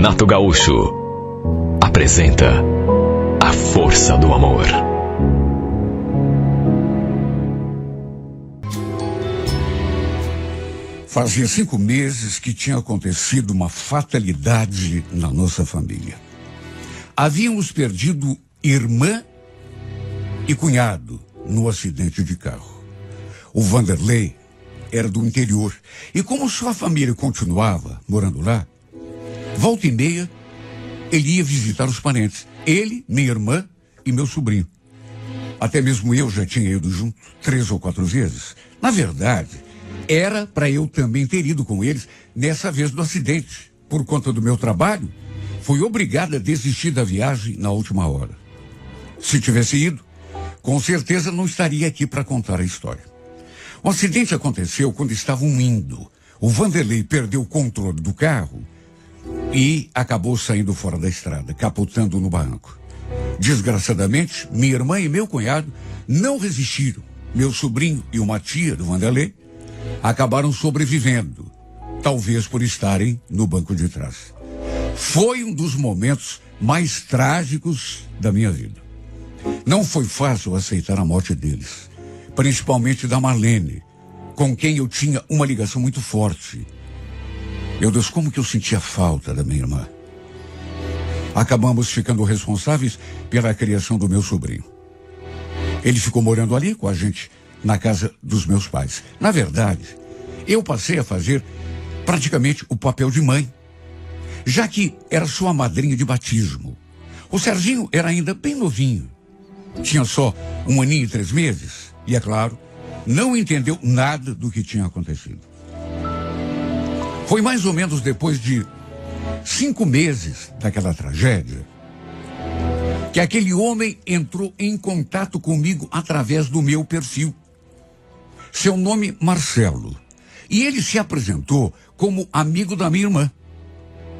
Renato Gaúcho apresenta A Força do Amor. Fazia 5 meses que tinha acontecido uma fatalidade na nossa família. Havíamos perdido irmã e cunhado no acidente de carro. O Vanderlei era do interior e como sua família continuava morando lá, volta e meia ele ia visitar os parentes. Ele, minha irmã e meu sobrinho. Até mesmo eu já tinha ido junto 3 ou 4 vezes. Na verdade, era para eu também ter ido com eles nessa vez do acidente. Por conta do meu trabalho, fui obrigada a desistir da viagem na última hora. Se tivesse ido, com certeza não estaria aqui para contar a história. O acidente aconteceu quando estavam indo. O Vanderlei perdeu o controle do carro e acabou saindo fora da estrada, capotando no barranco. Desgraçadamente, minha irmã e meu cunhado não resistiram. Meu sobrinho e uma tia do Vanderlei acabaram sobrevivendo, talvez por estarem no banco de trás. Foi um dos momentos mais trágicos da minha vida. Não foi fácil aceitar a morte deles, principalmente da Marlene, com quem eu tinha uma ligação muito forte. Meu Deus, como que eu sentia falta da minha irmã. Acabamos ficando responsáveis pela criação do meu sobrinho. Ele ficou morando ali com a gente, na casa dos meus pais. Na verdade, eu passei a fazer praticamente o papel de mãe, já que era sua madrinha de batismo. O Serginho era ainda bem novinho. Tinha só 1 aninho e 3 meses. E, é claro, não entendeu nada do que tinha acontecido. Foi mais ou menos depois de 5 meses daquela tragédia que aquele homem entrou em contato comigo através do meu perfil. Seu nome, Marcelo. E ele se apresentou como amigo da minha irmã.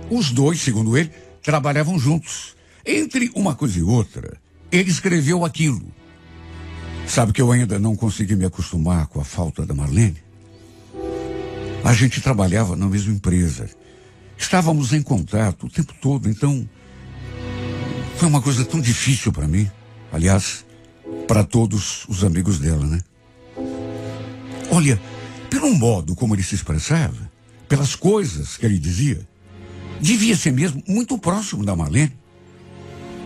Os dois, segundo ele, trabalhavam juntos. Entre uma coisa e outra, ele escreveu aquilo. Sabe que eu ainda não consegui me acostumar com a falta da Marlene? A gente trabalhava na mesma empresa. Estávamos em contato o tempo todo, então foi uma coisa tão difícil para mim. Aliás, para todos os amigos dela, né? Olha, pelo modo como ele se expressava, pelas coisas que ele dizia, devia ser mesmo muito próximo da Marlene.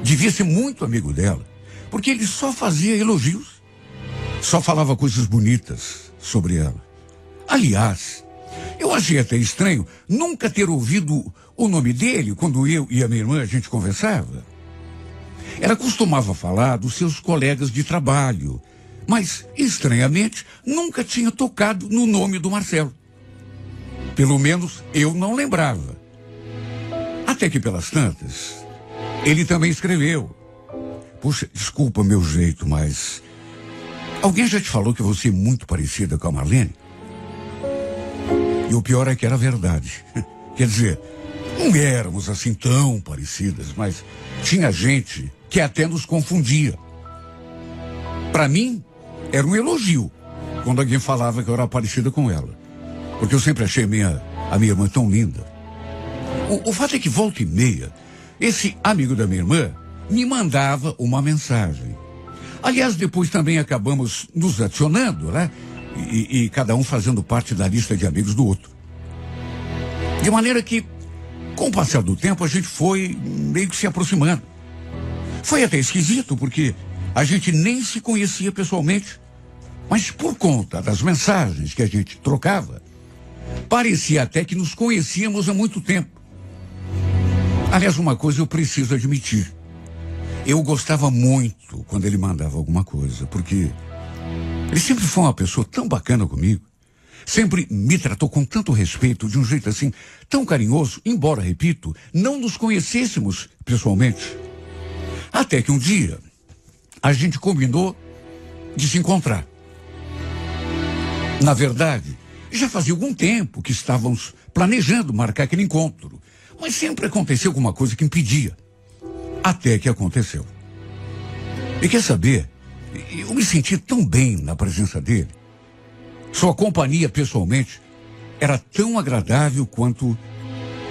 Devia ser muito amigo dela, porque ele só fazia elogios, só falava coisas bonitas sobre ela. Aliás, eu achei até estranho nunca ter ouvido o nome dele quando eu e a minha irmã a gente conversava. Ela costumava falar dos seus colegas de trabalho, mas, estranhamente, nunca tinha tocado no nome do Marcelo. Pelo menos eu não lembrava. Até que pelas tantas, ele também escreveu. Puxa, desculpa meu jeito, mas alguém já te falou que você é muito parecida com a Marlene? E o pior é que era verdade. Quer dizer, não éramos assim tão parecidas, mas tinha gente que até nos confundia. Para mim, era um elogio quando alguém falava que eu era parecida com ela. Porque eu sempre achei a minha irmã tão linda. O fato é que volta e meia, esse amigo da minha irmã me mandava uma mensagem. Aliás, depois também acabamos nos adicionando, né? E cada um fazendo parte da lista de amigos do outro. De maneira que, com o passar do tempo, a gente foi meio que se aproximando. Foi até esquisito, porque a gente nem se conhecia pessoalmente. Mas por conta das mensagens que a gente trocava, parecia até que nos conhecíamos há muito tempo. Aliás, uma coisa eu preciso admitir. Eu gostava muito quando ele mandava alguma coisa, porque ele sempre foi uma pessoa tão bacana comigo. Sempre me tratou com tanto respeito, de um jeito assim, tão carinhoso, embora, repito, não nos conhecêssemos pessoalmente. Até que um dia, a gente combinou de se encontrar. Na verdade, já fazia algum tempo que estávamos planejando marcar aquele encontro, mas sempre aconteceu alguma coisa que impedia. Até que aconteceu. E quer saber? Eu me senti tão bem na presença dele. Sua companhia, pessoalmente, era tão agradável quanto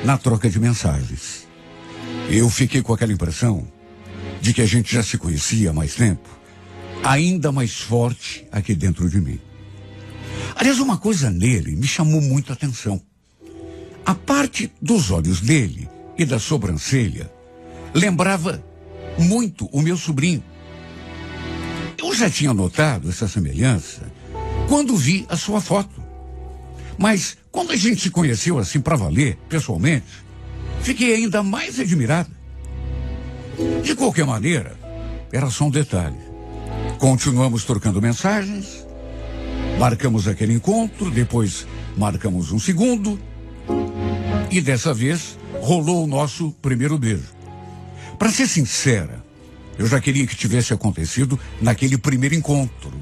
na troca de mensagens. Eu fiquei com aquela impressão de que a gente já se conhecia há mais tempo, ainda mais forte aqui dentro de mim. Aliás, uma coisa nele me chamou muito a atenção. A parte dos olhos dele e da sobrancelha lembrava muito o meu sobrinho. Eu já tinha notado essa semelhança quando vi a sua foto. Mas quando a gente se conheceu assim para valer, pessoalmente, fiquei ainda mais admirado. De qualquer maneira, era só um detalhe. Continuamos trocando mensagens, marcamos aquele encontro, depois marcamos um segundo, e dessa vez rolou o nosso primeiro beijo. Para ser sincera, eu já queria que tivesse acontecido naquele primeiro encontro,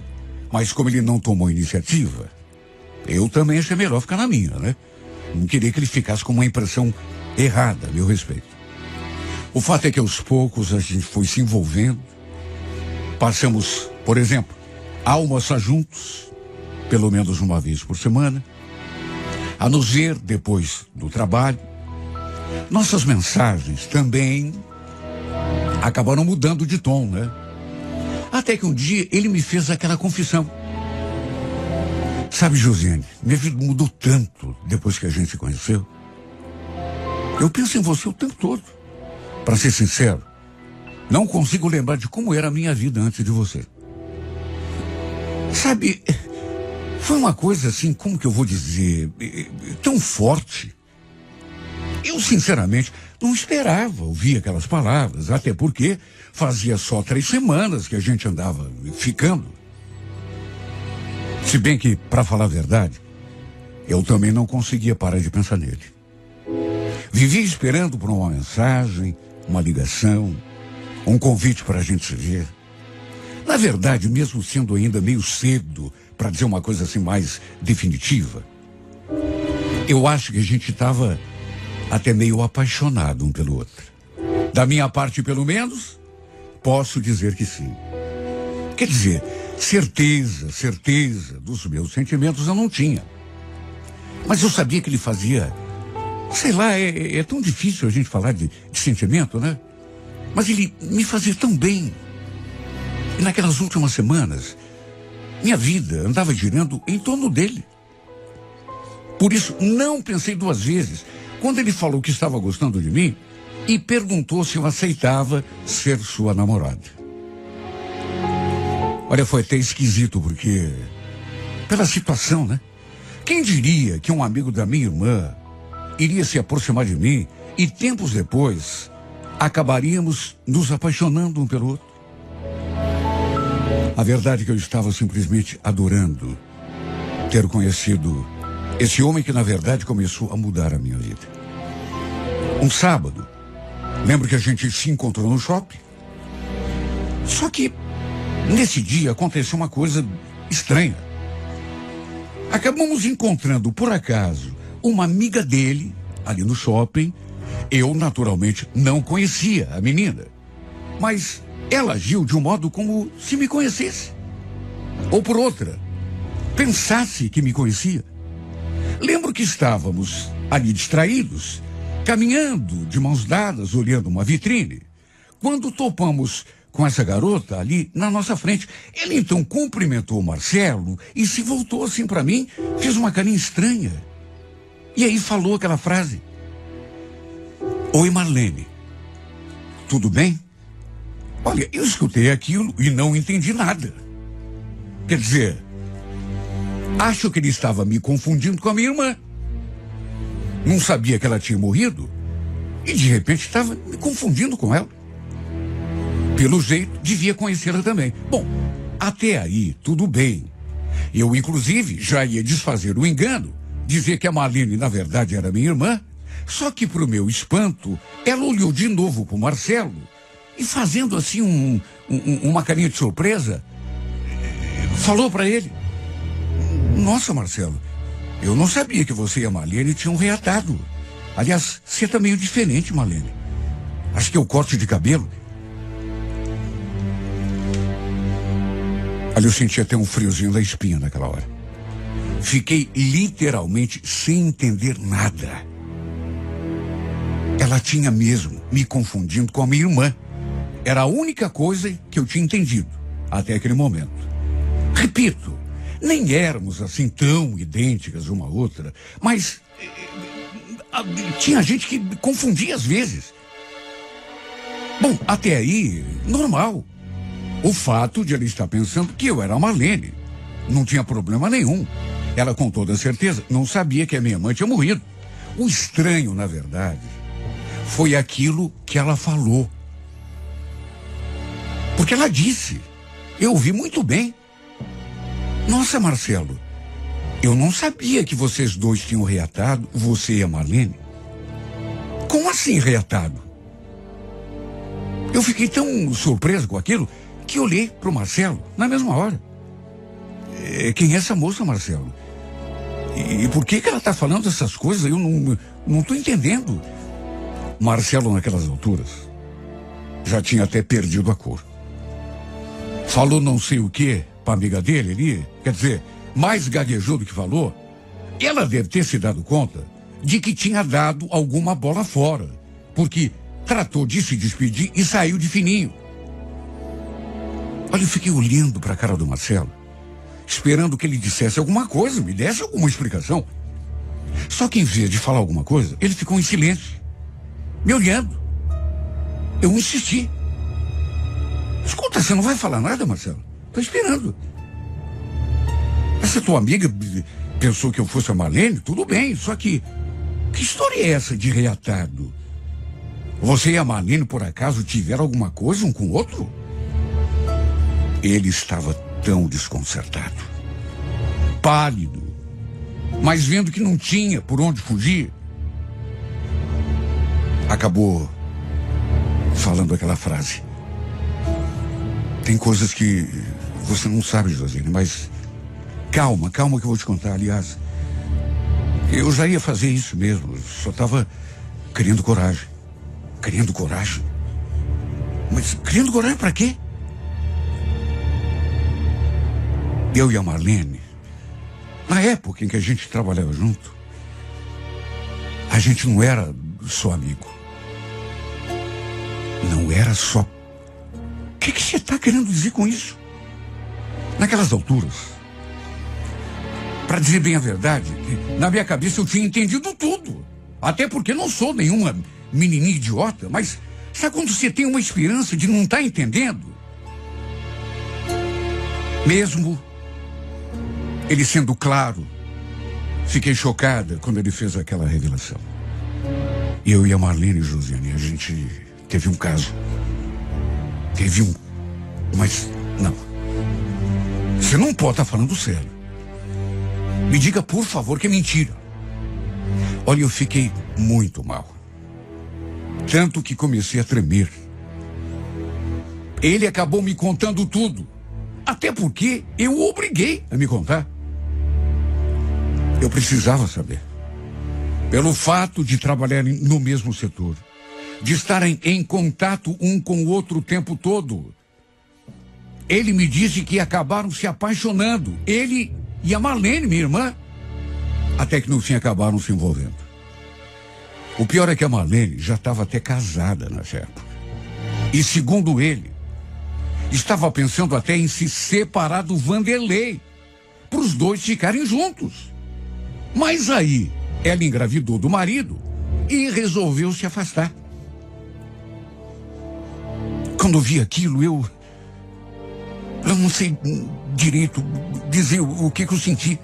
mas como ele não tomou iniciativa, eu também achei melhor ficar na minha, né? Não queria que ele ficasse com uma impressão errada a meu respeito. O fato é que aos poucos a gente foi se envolvendo. Passamos, por exemplo, a almoçar juntos, pelo menos uma vez por semana, a nos ver depois do trabalho. Nossas mensagens também acabaram mudando de tom, né? Até que um dia ele me fez aquela confissão. Sabe, Josiane, minha vida mudou tanto depois que a gente se conheceu. Eu penso em você o tempo todo. Para ser sincero, não consigo lembrar de como era a minha vida antes de você. Sabe, foi uma coisa assim, como que eu vou dizer, tão forte. Eu, sinceramente, não esperava ouvir aquelas palavras, até porque fazia só 3 semanas que a gente andava ficando. Se bem que, para falar a verdade, eu também não conseguia parar de pensar nele. Vivia esperando por uma mensagem, uma ligação, um convite para a gente se ver. Na verdade, mesmo sendo ainda meio cedo para dizer uma coisa assim mais definitiva, eu acho que a gente estava até meio apaixonado um pelo outro. Da minha parte, pelo menos, posso dizer que sim. Quer dizer, certeza dos meus sentimentos eu não tinha. Mas eu sabia que ele fazia, sei lá, é tão difícil a gente falar de sentimento, né? Mas ele me fazia tão bem. E naquelas últimas semanas, minha vida andava girando em torno dele. Por isso, não pensei 2 vezes quando ele falou que estava gostando de mim e perguntou se eu aceitava ser sua namorada. Olha, foi até esquisito, porque pela situação, né? Quem diria que um amigo da minha irmã iria se aproximar de mim e tempos depois acabaríamos nos apaixonando um pelo outro? A verdade é que eu estava simplesmente adorando ter conhecido esse homem que, na verdade, começou a mudar a minha vida. Um sábado, lembro que a gente se encontrou no shopping. Só que, nesse dia, aconteceu uma coisa estranha. Acabamos encontrando, por acaso, uma amiga dele, ali no shopping. Eu, naturalmente, não conhecia a menina. Mas ela agiu de um modo como se me conhecesse. Ou por outra, pensasse que me conhecia. Lembro que estávamos ali distraídos, caminhando de mãos dadas, olhando uma vitrine, quando topamos com essa garota ali na nossa frente. Ele então cumprimentou o Marcelo e se voltou assim para mim, fez uma carinha estranha. E aí falou aquela frase: "Oi, Marlene, tudo bem?" Olha, eu escutei aquilo e não entendi nada. Quer dizer, acho que ele estava me confundindo com a minha irmã. Não sabia que ela tinha morrido e de repente estava me confundindo com ela. Pelo jeito, devia conhecê-la também. Bom, até aí, tudo bem. Eu, inclusive, já ia desfazer o engano, dizer que a Marlene, na verdade, era minha irmã. Só que, para o meu espanto, ela olhou de novo para o Marcelo e, fazendo assim uma carinha de surpresa, falou para ele: "Nossa, Marcelo, eu não sabia que você e a Marlene tinham reatado. Aliás, você tá meio diferente, Marlene. Acho que é o corte de cabelo." Ali eu senti até um friozinho na espinha naquela hora. Fiquei literalmente sem entender nada. Ela tinha mesmo me confundindo com a minha irmã. Era a única coisa que eu tinha entendido até aquele momento. Repito, nem éramos assim tão idênticas uma à outra, mas tinha gente que confundia às vezes. Bom, até aí, normal. O fato de ela estar pensando que eu era a Marlene não tinha problema nenhum. Ela, com toda certeza, não sabia que a minha mãe tinha morrido. O estranho, na verdade, foi aquilo que ela falou. Porque ela disse, eu ouvi muito bem. Nossa, Marcelo, eu não sabia que vocês dois tinham reatado, você e a Marlene. Como assim reatado? Eu fiquei tão surpreso com aquilo que olhei para o Marcelo na mesma hora. Quem é essa moça, Marcelo? E por que ela está falando essas coisas? Eu não estou entendendo. Marcelo, naquelas alturas, já tinha até perdido a cor. Falou não sei o que para amiga dele ali, quer dizer, mais gaguejou do que falou. Ela deve ter se dado conta de que tinha dado alguma bola fora, porque tratou de se despedir e saiu de fininho. Olha, eu fiquei olhando para a cara do Marcelo, esperando que ele dissesse alguma coisa, me desse alguma explicação. Só que em vez de falar alguma coisa, ele ficou em silêncio, me olhando. Eu insisti. Escuta, você não vai falar nada, Marcelo? Tô esperando. Essa tua amiga pensou que eu fosse a Marlene? Tudo bem, só que história é essa de reatado? Você e a Marlene, por acaso, tiveram alguma coisa um com o outro? Ele estava tão desconcertado, pálido, mas vendo que não tinha por onde fugir, acabou falando aquela frase. Tem coisas que você não sabe, Josine, mas calma que eu vou te contar. Aliás, eu já ia fazer isso mesmo, só estava criando coragem. Criando coragem? Mas criando coragem para quê? Eu e a Marlene, na época em que a gente trabalhava junto, a gente não era só amigo. Não era só. O que você está querendo dizer com isso? Naquelas alturas, para dizer bem a verdade, na minha cabeça eu tinha entendido tudo. Até porque não sou nenhuma menininha idiota, mas sabe quando você tem uma esperança de não estar entendendo? Mesmo ele sendo claro, fiquei chocada quando ele fez aquela revelação. Eu e a Marlene, Josiane, a gente teve um caso. Mas não. Você não pode estar falando sério. Me diga, por favor, que é mentira. Olha, eu fiquei muito mal. Tanto que comecei a tremer. Ele acabou me contando tudo. Até porque eu o obriguei a me contar. Eu precisava saber. Pelo fato de trabalharem no mesmo setor, de estarem em contato um com o outro o tempo todo. Ele me disse que acabaram se apaixonando. Ele e a Marlene, minha irmã. Até que no fim acabaram se envolvendo. O pior é que a Marlene já estava até casada nessa época. E segundo ele, estava pensando até em se separar do Vanderlei, para os dois ficarem juntos. Mas aí, ela engravidou do marido e resolveu se afastar. Quando eu vi aquilo, eu não sei direito dizer o que eu senti.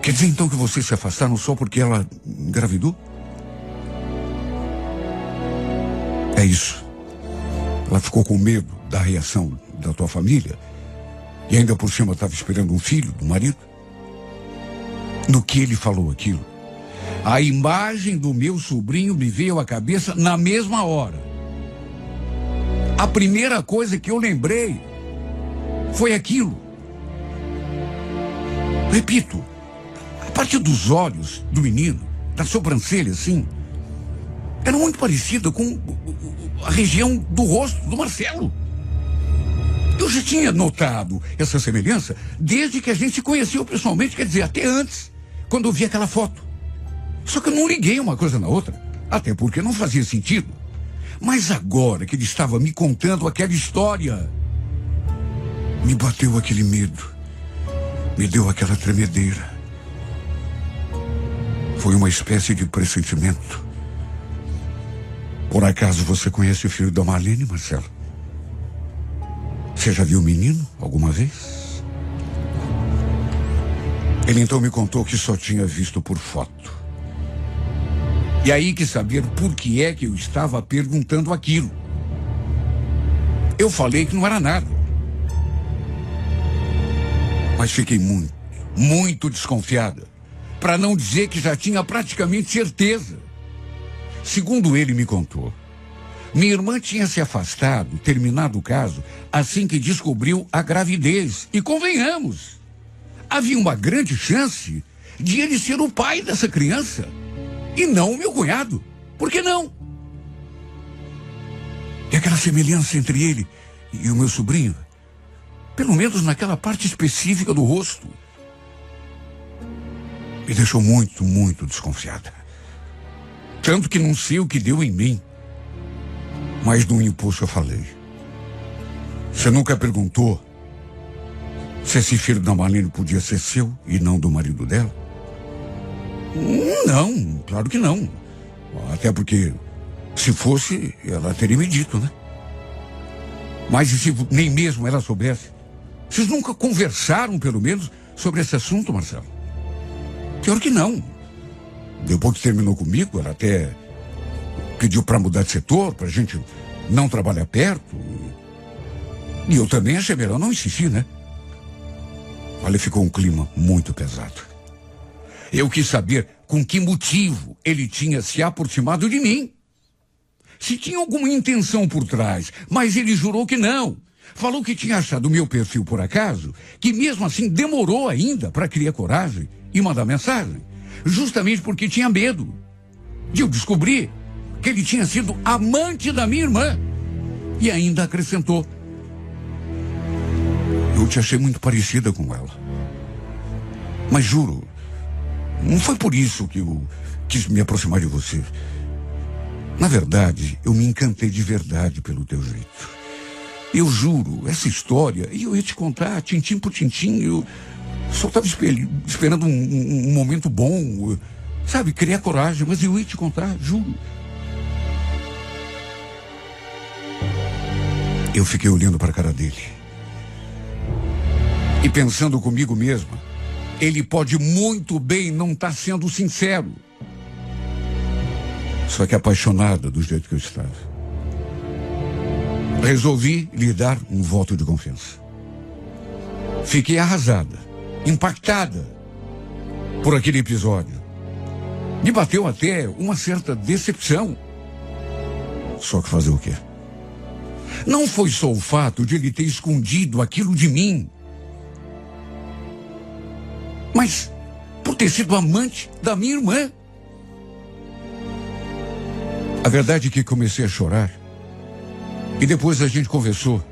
Quer dizer então que vocês se afastaram só porque ela engravidou? É isso. Ela ficou com medo da reação da tua família e ainda por cima estava esperando um filho do marido. No que ele falou aquilo, a imagem do meu sobrinho me veio à cabeça na mesma hora. A primeira coisa que eu lembrei foi aquilo. Repito, a parte dos olhos do menino, da sobrancelha, assim, era muito parecida com a região do rosto do Marcelo. Eu já tinha notado essa semelhança desde que a gente se conheceu pessoalmente, quer dizer, até antes, quando eu vi aquela foto. Só que eu não liguei uma coisa na outra. Até porque não fazia sentido. Mas agora que ele estava me contando aquela história, me bateu aquele medo. Me deu aquela tremedeira. Foi uma espécie de pressentimento. Por acaso você conhece o filho da Marlene, Marcelo? Você já viu o menino alguma vez? Ele então me contou que só tinha visto por foto. E aí quis saber por que é que eu estava perguntando aquilo. Eu falei que não era nada. Mas fiquei muito desconfiada. Para não dizer que já tinha praticamente certeza. Segundo ele me contou, minha irmã tinha se afastado, terminado o caso, assim que descobriu a gravidez. E convenhamos, havia uma grande chance de ele ser o pai dessa criança. E não o meu cunhado. Por que não? E aquela semelhança entre ele e o meu sobrinho, pelo menos naquela parte específica do rosto, me deixou muito desconfiada. Tanto que não sei o que deu em mim. Mas no impulso eu falei. Você nunca perguntou se esse filho da Marlene podia ser seu e não do marido dela? Não, claro que não. Até porque, se fosse, ela teria me dito, né? Mas e se nem mesmo ela soubesse? Vocês nunca conversaram, pelo menos, sobre esse assunto, Marcelo? Pior que não. Depois que terminou comigo, ela até pediu para mudar de setor, pra gente não trabalhar perto. E eu também achei melhor não insistir, né? Olha, ficou um clima muito pesado. Eu quis saber com que motivo ele tinha se aproximado de mim. Se tinha alguma intenção por trás, mas ele jurou que não. Falou que tinha achado o meu perfil por acaso, que mesmo assim demorou ainda para criar coragem e mandar mensagem, justamente porque tinha medo de eu descobrir que ele tinha sido amante da minha irmã. E ainda acrescentou: eu te achei muito parecida com ela. Mas juro, não foi por isso que eu quis me aproximar de você. Na verdade, eu me encantei de verdade pelo teu jeito. Eu juro, essa história, e eu ia te contar, tintim por tintim, eu só estava esperando um momento bom, sabe, criar coragem, mas eu ia te contar, juro. Eu fiquei olhando para a cara dele e pensando comigo mesma, ele pode muito bem não estar sendo sincero. Só que apaixonada do jeito que eu estava. Resolvi lhe dar um voto de confiança. Fiquei arrasada, impactada por aquele episódio. Me bateu até uma certa decepção. Só que fazer o quê? Não foi só o fato de ele ter escondido aquilo de mim, mas por ter sido amante da minha irmã. A verdade é que comecei a chorar. E depois a gente conversou.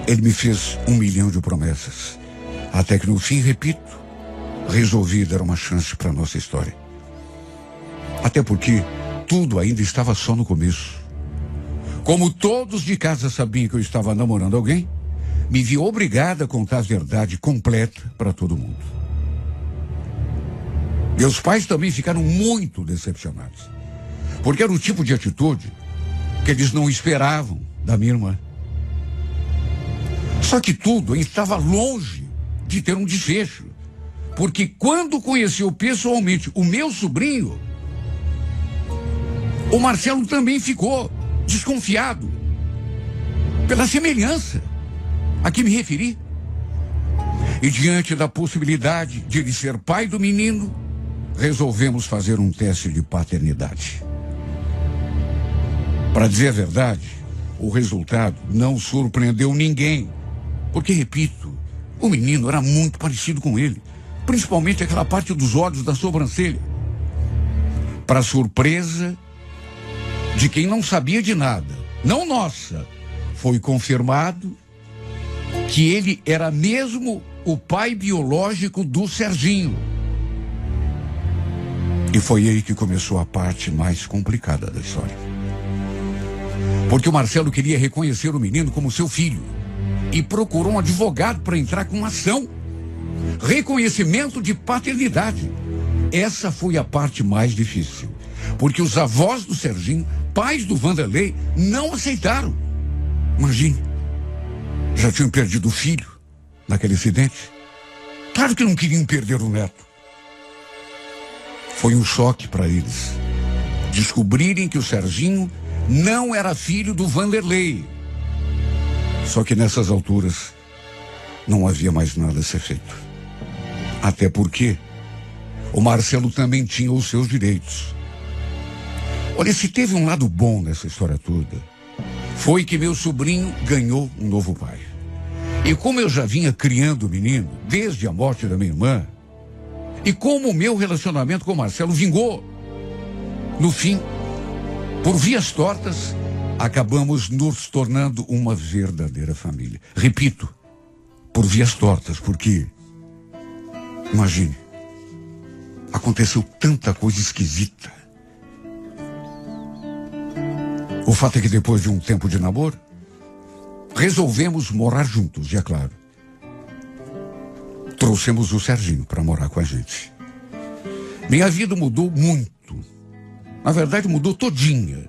Ele me fez 1 milhão de promessas. Até que no fim, repito, resolvi dar uma chance para nossa história. Até porque tudo ainda estava só no começo. Como todos de casa sabiam que eu estava namorando alguém, me vi obrigada a contar a verdade completa para todo mundo. Meus pais também ficaram muito decepcionados, porque era o tipo de atitude que eles não esperavam da minha irmã. Só que tudo estava longe de ter um desfecho, porque quando conheceu pessoalmente o meu sobrinho, o Marcelo também ficou desconfiado pela semelhança a que me referi. E diante da possibilidade de ele ser pai do menino, resolvemos fazer um teste de paternidade. Para dizer a verdade, o resultado não surpreendeu ninguém. Porque, repito, o menino era muito parecido com ele. Principalmente aquela parte dos olhos da sobrancelha. Para surpresa de quem não sabia de nada, não nossa, foi confirmado que ele era mesmo o pai biológico do Serginho. E foi aí que começou a parte mais complicada da história. Porque o Marcelo queria reconhecer o menino como seu filho e procurou um advogado para entrar com uma ação. Reconhecimento de paternidade. Essa foi a parte mais difícil. Porque os avós do Serginho, pais do Vanderlei, não aceitaram. Imagine, já tinham perdido o filho naquele acidente. Claro que não queriam perder o neto. Foi um choque para eles descobrirem que o Serginho não era filho do Vanderlei. Só que nessas alturas não havia mais nada a ser feito. Até porque o Marcelo também tinha os seus direitos. Olha, se teve um lado bom nessa história toda, foi que meu sobrinho ganhou um novo pai. E como eu já vinha criando o menino desde a morte da minha irmã, e como o meu relacionamento com o Marcelo vingou, no fim, por vias tortas, acabamos nos tornando uma verdadeira família. Repito, por vias tortas, porque, imagine, aconteceu tanta coisa esquisita. O fato é que depois de um tempo de namoro, resolvemos morar juntos, e é claro, trouxemos o Serginho para morar com a gente. Minha vida mudou muito. Na verdade, mudou todinha,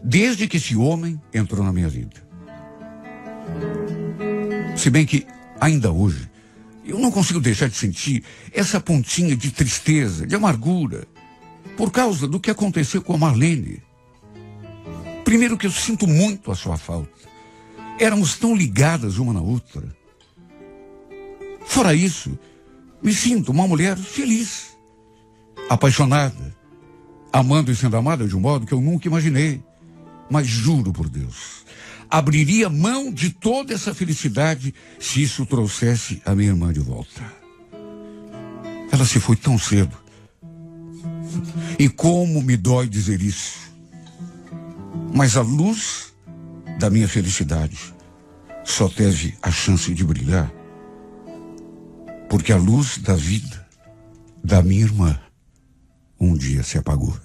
desde que esse homem entrou na minha vida. Se bem que, ainda hoje, eu não consigo deixar de sentir essa pontinha de tristeza, de amargura, por causa do que aconteceu com a Marlene. Primeiro que eu sinto muito a sua falta. Éramos tão ligadas uma na outra. Fora isso, me sinto uma mulher feliz, apaixonada, amando e sendo amada de um modo que eu nunca imaginei. Mas juro por Deus, abriria mão de toda essa felicidade se isso trouxesse a minha irmã de volta. Ela se foi tão cedo. E como me dói dizer isso. Mas a luz da minha felicidade só teve a chance de brilhar porque a luz da vida da minha irmã um dia se apagou.